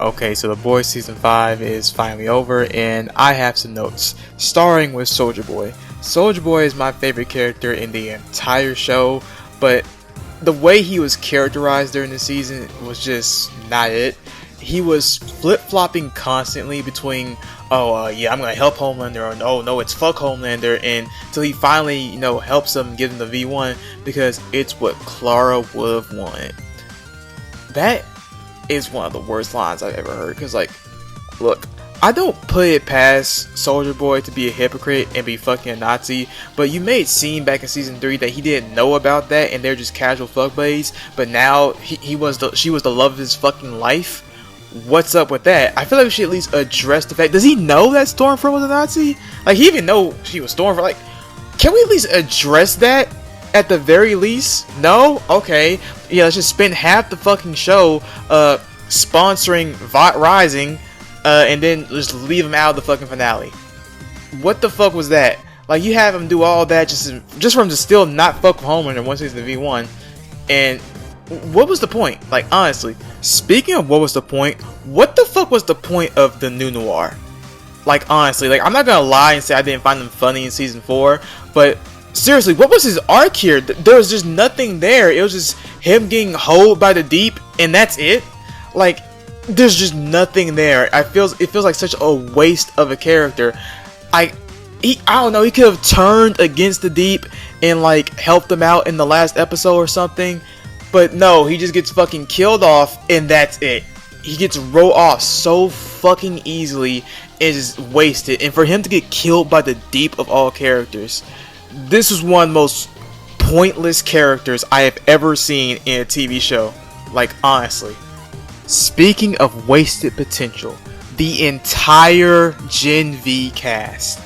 Okay, so The Boys Season 5 is finally over, and I have some notes. Starring with Soldier Boy. Soldier Boy is my favorite character in the entire show, but the way he was characterized during the season was just not it. He was flip-flopping constantly between, yeah, I'm gonna help Homelander, or oh no, it's fuck Homelander, and until he finally, helps him give him the V1 because it's what Clara would have wanted. That is one of the worst lines I've ever heard, because look, I don't put it past Soldier Boy to be a hypocrite and be fucking a Nazi, but you made it seem back in season 3 that he didn't know about that and they're just casual fuck buddies, but now she was the love of his fucking life. What's up with that? I feel like we should at least address the fact. Does he know that Stormfront was a Nazi? He even know she was Stormfront? Can we at least address that? At the very least? No? Okay. Yeah, let's just spend half the fucking show sponsoring Vought Rising and then just leave him out of the fucking finale. What the fuck was that? You have him do all that just for him to still not fuck with Homelander once he's in the V1. And what was the point? Honestly, speaking of what was the point, what the fuck was the point of the New Noir? Honestly, I'm not gonna lie and say I didn't find them funny in season 4, but seriously, what was his arc here? There was just nothing there. It was just him getting holed by the deep, and that's it. There's just nothing there. It feels like such a waste of a character. I don't know. He could have turned against the deep and helped them out in the last episode or something, but no, he just gets fucking killed off, and that's it. He gets rolled off so fucking easily and just wasted. And for him to get killed by the deep of all characters, this was one of the most pointless characters I have ever seen in a TV show. Honestly. Speaking of wasted potential, the entire Gen V cast,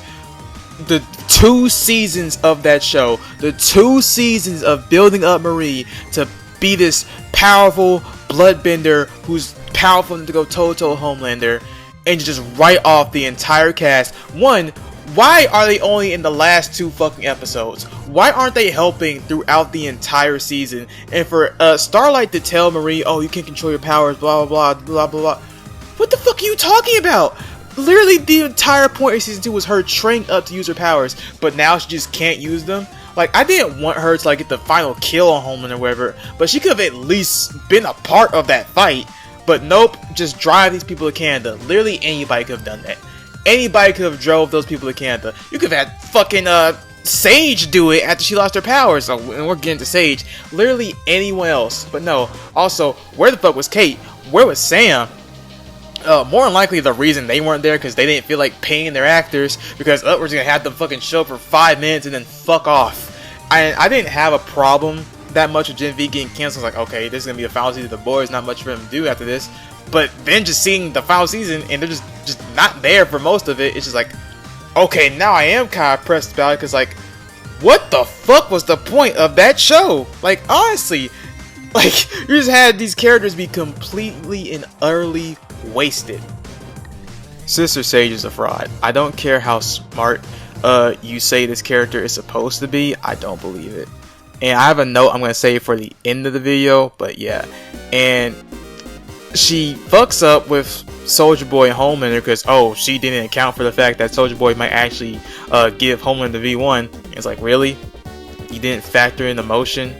the 2 seasons of that show, the 2 seasons of building up Marie to be this powerful bloodbender who's powerful enough to go toe-to-toe Homelander, and just write off the entire cast. One, why are they only in the last 2 fucking episodes? Why aren't they helping throughout the entire season? And for Starlight to tell Marie, oh, you can control your powers, blah blah blah blah blah. What the fuck are you talking about? Literally the entire point of season 2 was her trained up to use her powers, but now she just can't use them. I didn't want her to get the final kill on Homelander or whatever, but she could have at least been a part of that fight. But nope, just drive these people to Canada. Literally anybody could have done that. Anybody could have drove those people to Canada. You could have had fucking Sage do it after she lost her powers. So, and we're getting to Sage. Literally anyone else. But no. Also, where the fuck was Kate? Where was Sam? More than likely the reason they weren't there because they didn't feel like paying their actors, because we're just gonna have them fucking show up for 5 minutes and then fuck off. I didn't have a problem that much with Gen V getting canceled. Okay, this is gonna be a final season of The Boys, not much for them to do after this. But then just seeing the final season and they're just not there for most of it, it's just okay, now I am kind of pressed about it, because what the fuck was the point of that show? Honestly, you just had these characters be completely and utterly wasted. Sister Sage is a fraud. I don't care how smart you say this character is supposed to be, I don't believe it. And I have a note I'm going to say for the end of the video, but yeah. And she fucks up with Soldier Boy and Homelander because, she didn't account for the fact that Soldier Boy might actually give Homelander the V1. It's really? You didn't factor in emotion?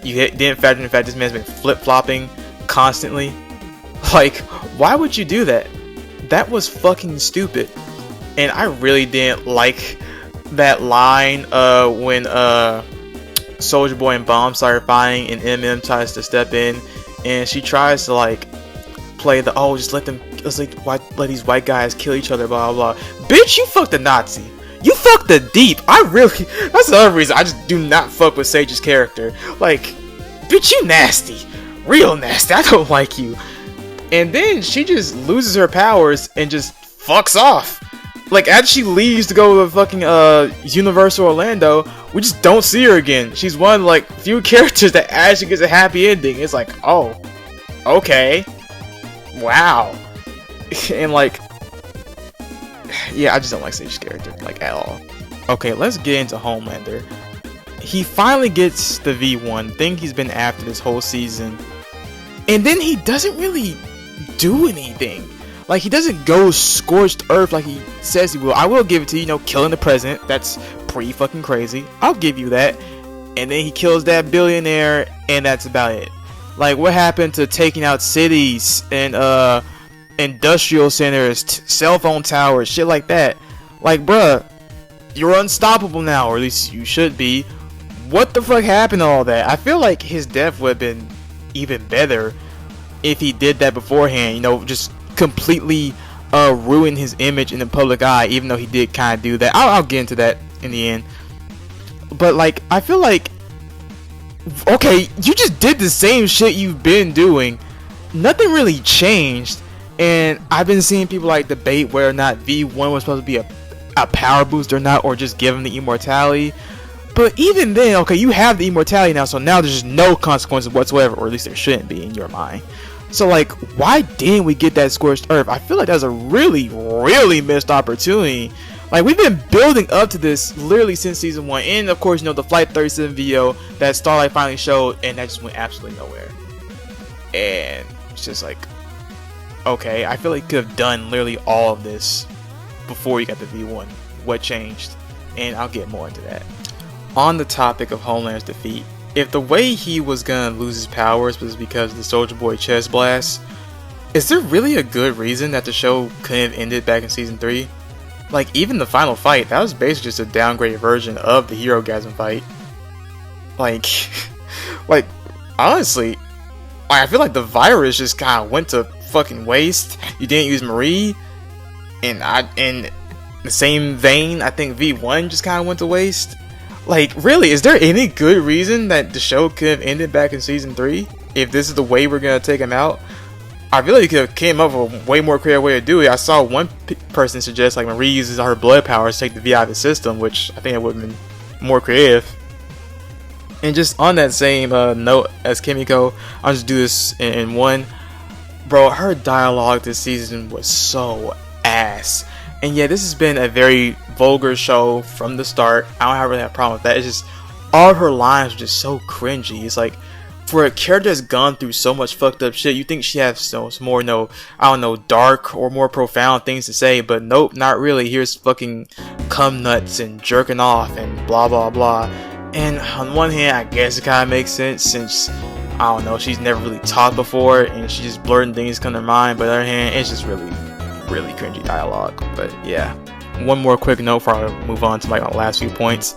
You didn't factor in the fact this man's been flip-flopping constantly? Why would you do that? That was fucking stupid. And I really didn't like that line when Soldier Boy and Bomb started fighting and MM tries to step in and she tries to play the just let these white guys kill each other, blah blah blah. Bitch, you fucked the Nazi. You fucked the Deep. That's the other reason I just do not fuck with Sage's character. Bitch, you nasty. Real nasty. I don't like you. And then she just loses her powers and just fucks off. After she leaves to go to fucking Universal Orlando, we just don't see her again. She's one of few characters that actually gets a happy ending. It's oh, okay, wow. And yeah, I just don't like Sage's character at all. Okay, let's get into Homelander. He finally gets the V1 thing he's been after this whole season, and then he doesn't really do anything. Like, he doesn't go scorched earth like he says he will. I will give it to you, killing the president. That's pretty fucking crazy. I'll give you that. And then he kills that billionaire, and that's about it. Like, what happened to taking out cities and industrial centers, cell phone towers, shit like that? Like, bruh, you're unstoppable now, or at least you should be. What the fuck happened to all that? I feel like his death would have been even better if he did that beforehand. Just completely ruin his image in the public eye, even though he did kind of do that. I'll get into that in the end. But like, I feel like, okay, you just did the same shit you've been doing. Nothing really changed. And I've been seeing people like debate whether or not V1 was supposed to be a power boost or not, or just give him the immortality. But even then, okay, you have the immortality now, so now there's just no consequences whatsoever, or at least there shouldn't be in your mind. So like, why didn't we get that scorched earth? I feel like that's a really, really missed opportunity. Like, we've been building up to this literally since season 1, and of course, the Flight 37 video that Starlight finally showed, and that just went absolutely nowhere. And it's just like, okay, I feel like you could have done literally all of this before you got the V1. What changed? And I'll get more into that. On the topic of Homelander's defeat, if the way he was gonna lose his powers was because of the Soldier Boy chest blast, is there really a good reason that the show couldn't have ended back in season 3? Like, even the final fight, that was basically just a downgraded version of the Hero-gasm fight. Like, like, honestly, I feel like the virus just kind of went to fucking waste. You didn't use Marie, and in the same vein, I think V1 just kind of went to waste. Like, really, is there any good reason that the show could have ended back in season 3 if this is the way we're gonna take him out? I feel like you could have came up with a way more creative way to do it. I saw one person suggest like Marie uses her blood powers to take the V out of the system, which I think it would have been more creative. And just on that same note as Kimiko, I'll just do this in one. Bro, her dialogue this season was so ass. And yeah, this has been a very vulgar show from the start. I don't really have a problem with that. It's just, all of her lines are just so cringy. It's like, for a character that's gone through so much fucked up shit, you think she has some more, I don't know, dark or more profound things to say, but nope, not really. Here's fucking cum nuts and jerking off and blah blah blah. And on one hand, I guess it kind of makes sense since, I don't know, she's never really talked before and she's just blurting things come to her mind. But on the other hand, it's just really cringy dialogue. But yeah, one more quick note before I move on to my last few points.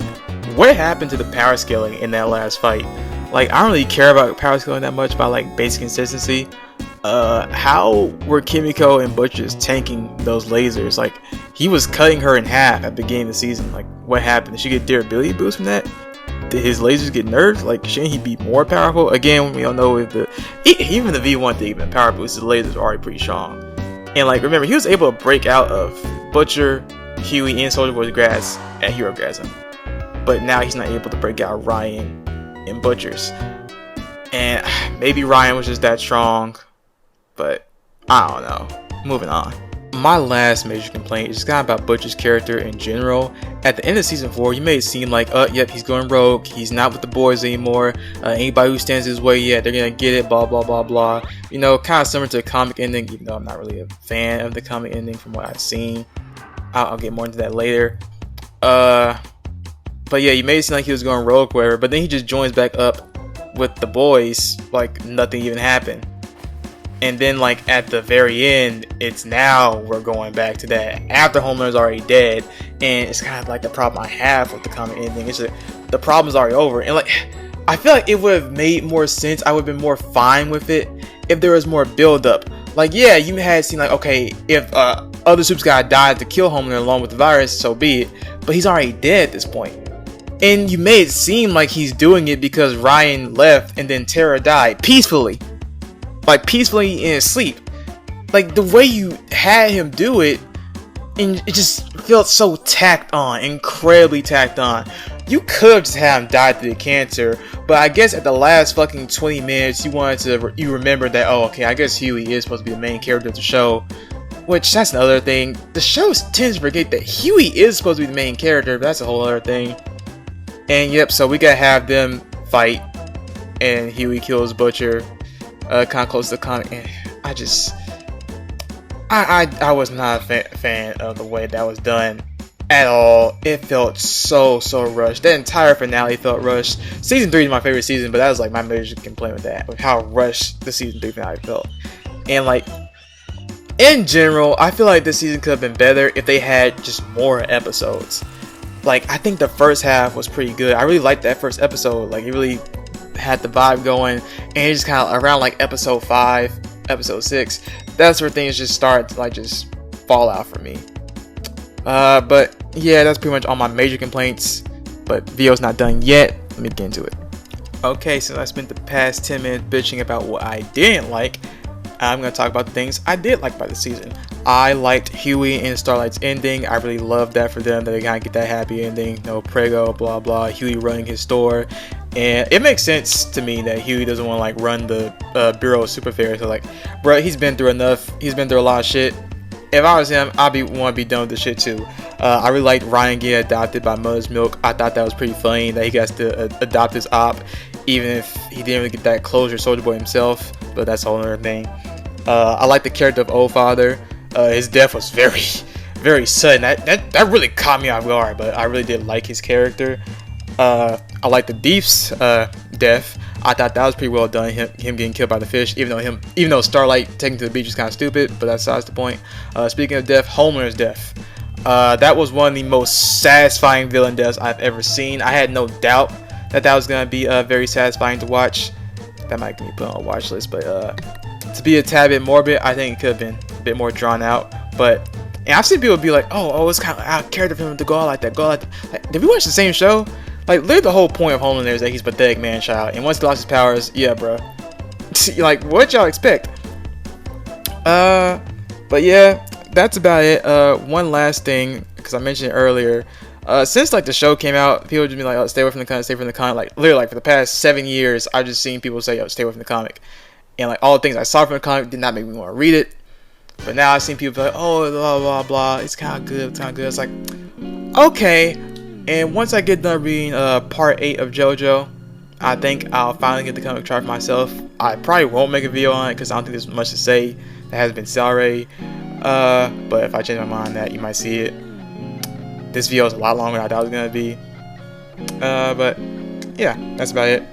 What happened to the power scaling in that last fight? Like, I don't really care about power scaling that much, by like basic consistency. How were Kimiko and Butcher just tanking those lasers? Like, he was cutting her in half at the beginning of the season. Like, what happened? Did she get durability boost from that? Did his lasers get nerfed? Like, shouldn't he be more powerful? Again, we don't know if even the V1 thing, even power boost, his lasers are already pretty strong. And like, remember, he was able to break out of Butcher, Huey, and Soldier Boy's grasp at Hero-gasm. But now he's not able to break out Ryan and Butcher's. And maybe Ryan was just that strong, but I don't know. Moving on. My last major complaint is kind of about Butcher's character in general. At the end of season 4, you made it seem like, yep, he's going rogue, he's not with the boys anymore, anybody who stands his way, yeah, they're gonna get it, blah blah blah blah. Kind of similar to the comic ending, even though I'm not really a fan of the comic ending from what I've seen. I'll get more into that later. But yeah, you made it seem like he was going rogue, whatever, but then he just joins back up with the boys like nothing even happened. And then like at the very end, it's now we're going back to that after Homelander's already dead. And it's kind of like the problem I have with the comic ending. It's just, the problem's already over. And like, I feel like it would have made more sense. I would have been more fine with it if there was more build up. Like, yeah, you had seen like, okay, if other Supes guy died to kill Homelander along with the virus, so be it. But he's already dead at this point. And you made it seem like he's doing it because Ryan left and then Tara died peacefully. Like, peacefully in his sleep. Like, the way you had him do it, and it just felt so tacked on, incredibly tacked on. You could have just had him die through the cancer, but I guess at the last fucking 20 minutes, you remember that, oh, okay, I guess Huey is supposed to be the main character of the show. Which, that's another thing. The show tends to forget that Huey is supposed to be the main character, but that's a whole other thing. And yep, so we gotta have them fight, and Huey kills Butcher, kind of close to the comic. And I was not a fan of the way that was done at all. It felt so rushed. The entire finale felt rushed. Season 3 is my favorite season, but that was like my major complaint with that, with how rushed the season 3 finale felt. And like in general, I feel like this season could have been better if they had just more episodes. Like I think the first half was pretty good. I really liked that first episode. Like it really had the vibe going, and it just kind of around like episode 5, episode 6, that's where things just start to like just fall out for me. But yeah, that's pretty much all my major complaints. But video's not done yet. Let me get into it. Okay, since I spent the past 10 minutes bitching about what I didn't like, I'm going to talk about the things I did like about the season. I liked Huey and Starlight's ending. I really loved that for them, that they kind of get that happy ending. No prego, blah blah. Huey running his store. And it makes sense to me that Huey doesn't want to like run the Bureau of Super Fairs. So like, bro, he's been through enough. He's been through a lot of shit. If I was him, I'd want to be done with this shit too. I really liked Ryan getting adopted by Mother's Milk. I thought that was pretty funny that he gets to adopt his op, even if he didn't really get that closure Soulja Boy himself. But that's a whole other thing. I like the character of Old Father. His death was very sudden. That really caught me off guard, but I really did like his character. I like the Deep's death. I thought that was pretty well done. Him getting killed by the fish, even though Starlight taking to the beach is kind of stupid, but that's the point. Speaking of death, Homelander's death. That was one of the most satisfying villain deaths I've ever seen. I had no doubt that was gonna be very satisfying to watch. That might be put on a watch list, but to be a tad bit morbid, I think it could have been a bit more drawn out. But and I've seen people be like, oh, it's kind of out of character for him to go out like that. Like, did we watch the same show? Like, literally the whole point of Homelander is that he's pathetic man-child, and once he lost his powers, yeah, bro. Like, what y'all expect? But yeah, that's about it. One last thing, because I mentioned it earlier. Since like the show came out, people just be like, oh, stay away from the comic, stay away from the comic. Like, literally, like for the past 7 years, I've just seen people say, oh, stay away from the comic. And like all the things I saw from the comic did not make me want to read it. But now I've seen people be like, oh, blah blah blah, it's kind of good, It's like, okay. And once I get done reading part 8 of JoJo, I think I'll finally get the comic try for myself. I probably won't make a video on it because I don't think there's much to say that hasn't been said already. But if I change my mind on that, you might see it. This video is a lot longer than I thought it was gonna be. But yeah, that's about it.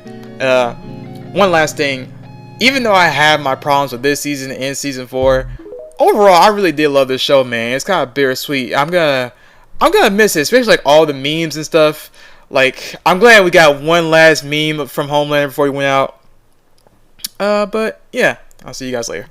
One last thing. Even though I have my problems with this season and season 4, overall I really did love this show, man. It's kind of bittersweet. I'm gonna miss it, especially like all the memes and stuff. Like, I'm glad we got one last meme from Homelander before he went out. But yeah, I'll see you guys later.